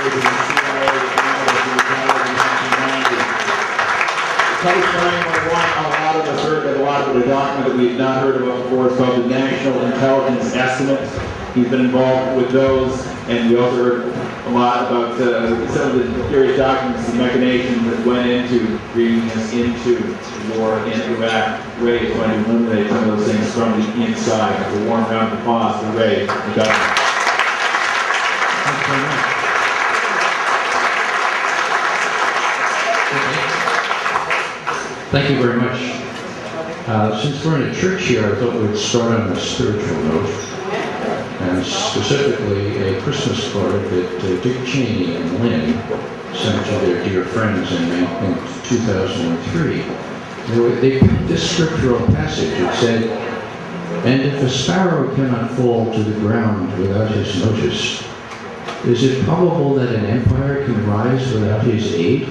in the CIA who retired in 1990. Co-signing a lot of us heard of a lot of the document that we had not heard about before. It's called the National Intelligence Estimates. He's been involved with those, and we also heard a lot about some of the various documents and machinations that went into bringing us into the war in Iraq. Ray is going to eliminate some of those things from the inside. A warm round of applause for Ray McGovern. Thanks very much. Thank you very much. Since we're in a church here, I thought we'd start on a spiritual note, and specifically a Christmas card that Dick Cheney and Lynn sent to their dear friends in 2003. They picked this scriptural passage. It said, "And if a sparrow cannot fall to the ground without his notice, is it probable that an empire can rise without his aid?"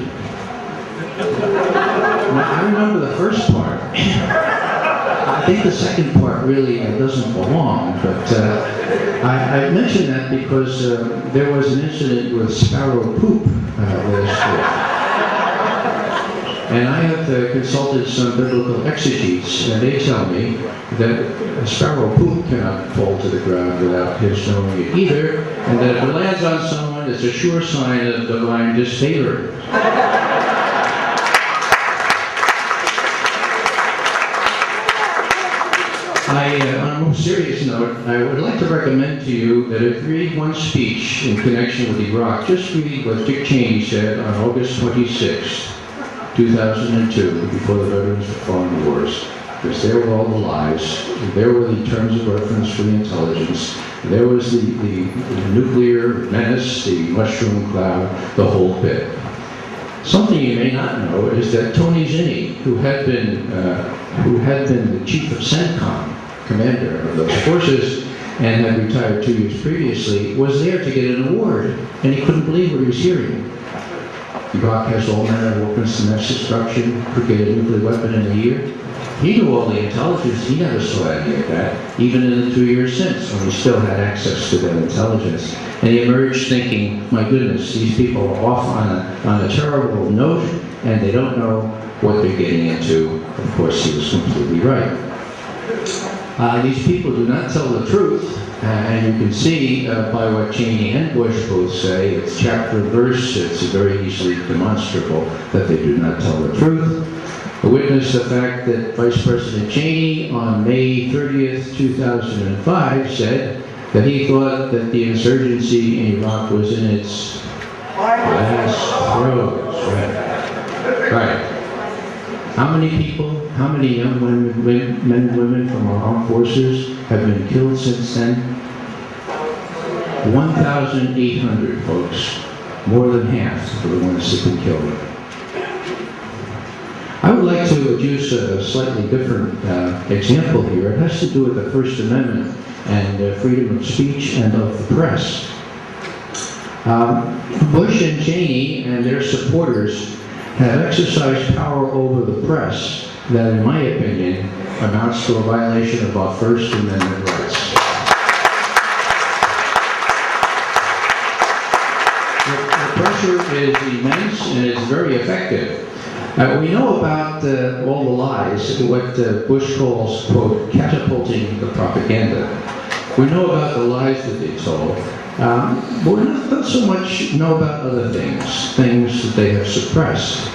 Now, I remember the first part. I think the second part really doesn't belong, but I mention that because there was an incident with sparrow poop last year. And I have consulted some biblical exegetes, and they tell me that a sparrow poop cannot fall to the ground without his knowing it either, and that if it lands on someone, it's a sure sign of divine disfavor. On a more serious note, I would like to recommend to you that if you read one speech in connection with Iraq, just read what Dick Cheney said on August 26, 2002, before the Veterans of Foreign Wars. Because there were all the lies, there were the terms of reference for the intelligence, there was the nuclear menace, the mushroom cloud, the whole bit. Something you may not know is that Tony Zinni, who had been the chief of CENTCOM, commander of those forces, and had retired 2 years previously, was there to get an award, and he couldn't believe what he was hearing. Iraq has all manner of weapons of mass destruction, could get a nuclear weapon in a year. He knew all the intelligence. He never saw any of that, even in the 2 years since, when he still had access to that intelligence. And he emerged thinking, my goodness, these people are off on a terrible note, and they don't know what they're getting into. Of course, he was completely right. These people do not tell the truth, and you can see by what Cheney and Bush both say, it's chapter and verse, it's very easily demonstrable that they do not tell the truth. I witnessed the fact that Vice President Cheney on May 30th, 2005 said that he thought that the insurgency in Iraq was in its last throes. Right. How many people, how many young men and women from our armed forces have been killed since then? 1,800 folks. More than half of the ones that have been killed. I would like to use a slightly different example here. It has to do with the First Amendment and freedom of speech and of the press. Bush and Cheney and their supporters have exercised power over the press that, in my opinion, amounts to a violation of our First Amendment rights. The pressure is immense and it's very effective. We know about all the lies, what Bush calls, quote, catapulting the propaganda. We know about the lies that they told, but we don't so much know about other things that they have suppressed.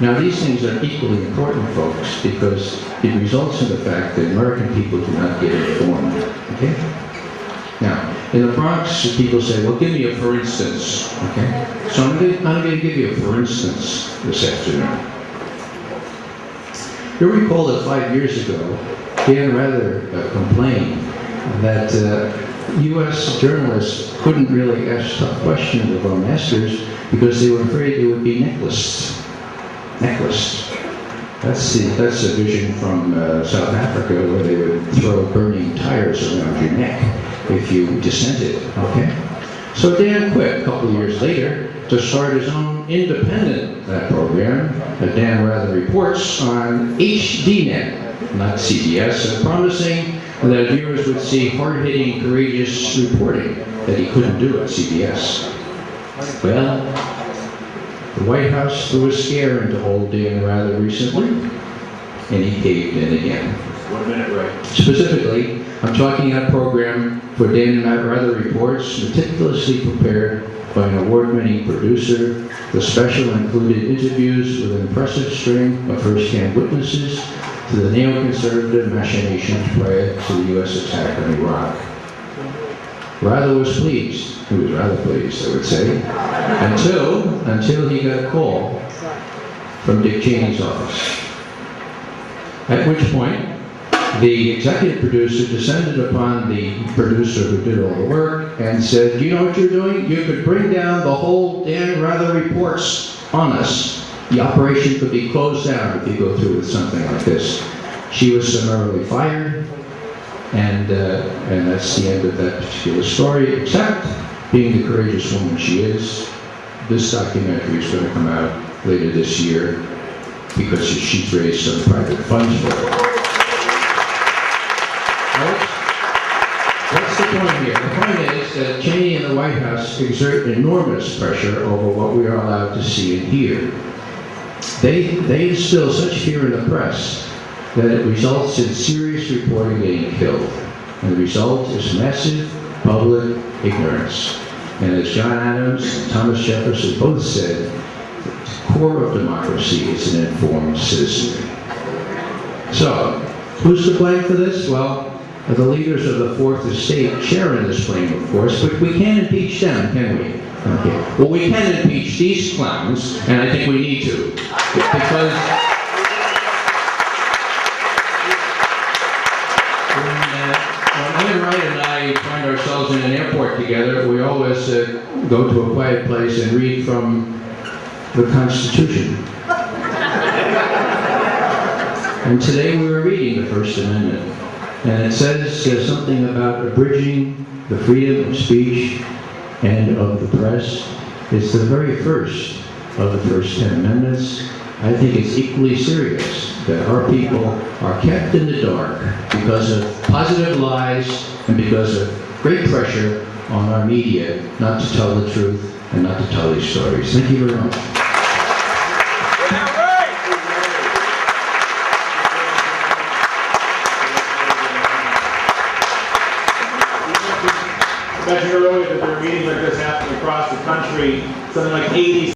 Now, these things are equally important, folks, because it results in the fact that American people do not get informed. Okay? Now, in the Bronx, people say, well, give me a for instance. Okay? So I'm going to give you a for instance this afternoon. You recall that 5 years ago, Dan Rather complained that U.S. journalists couldn't really ask tough questions of our masters because they were afraid they would be necklaced. That's a vision from South Africa where they would throw burning tires around your neck if you dissented, okay? So Dan quit a couple of years later to start his own independent program, Dan Rather Reports, on HDNet, not CBS, promising that viewers would see hard-hitting, courageous reporting that he couldn't do at CBS. Well, the White House threw a scare into old Dan rather recently, and he caved in again. 1 minute, Ray. Specifically, I'm talking about a program for Dan and Matt Rather reports, meticulously prepared by an award-winning producer. The special included interviews with an impressive string of first-hand witnesses to the neoconservative machinations prior to the U.S. attack on Iraq. Rather was pleased. He was rather pleased, I would say, until he got a call from Dick Cheney's office. At which point, the executive producer descended upon the producer who did all the work and said, "Do you know what you're doing? You could bring down the whole Dan Rather reports on us. The operation could be closed down if you go through with something like this." She was summarily fired, and that's the end of that particular story, except, being the courageous woman she is, this documentary is going to come out later this year because she's raised some private funds for it. What's the point here? The point is that Cheney and the White House exert enormous pressure over what we are allowed to see and hear. They instill such fear in the press that it results in serious reporting getting killed. And the result is massive public ignorance. And as John Adams and Thomas Jefferson both said, the core of democracy is an informed citizenry. So, who's to blame for this? Well, the leaders of the Fourth Estate share in this blame, of course, but we can't impeach them, can we? Okay. Well, we can impeach these clowns, and I think we need to. Because when Wright and I find ourselves in an airport together, we always go to a quiet place and read from the Constitution. And today we were reading the First Amendment. And it says something about abridging the freedom of speech and of the press. It's the very first of the first 10 amendments. I think it's equally serious that our people are kept in the dark because of positive lies and because of great pressure on our media not to tell the truth and not to tell these stories. Thank you very much. I mentioned earlier that there are meetings like this happening across the country. Something like 80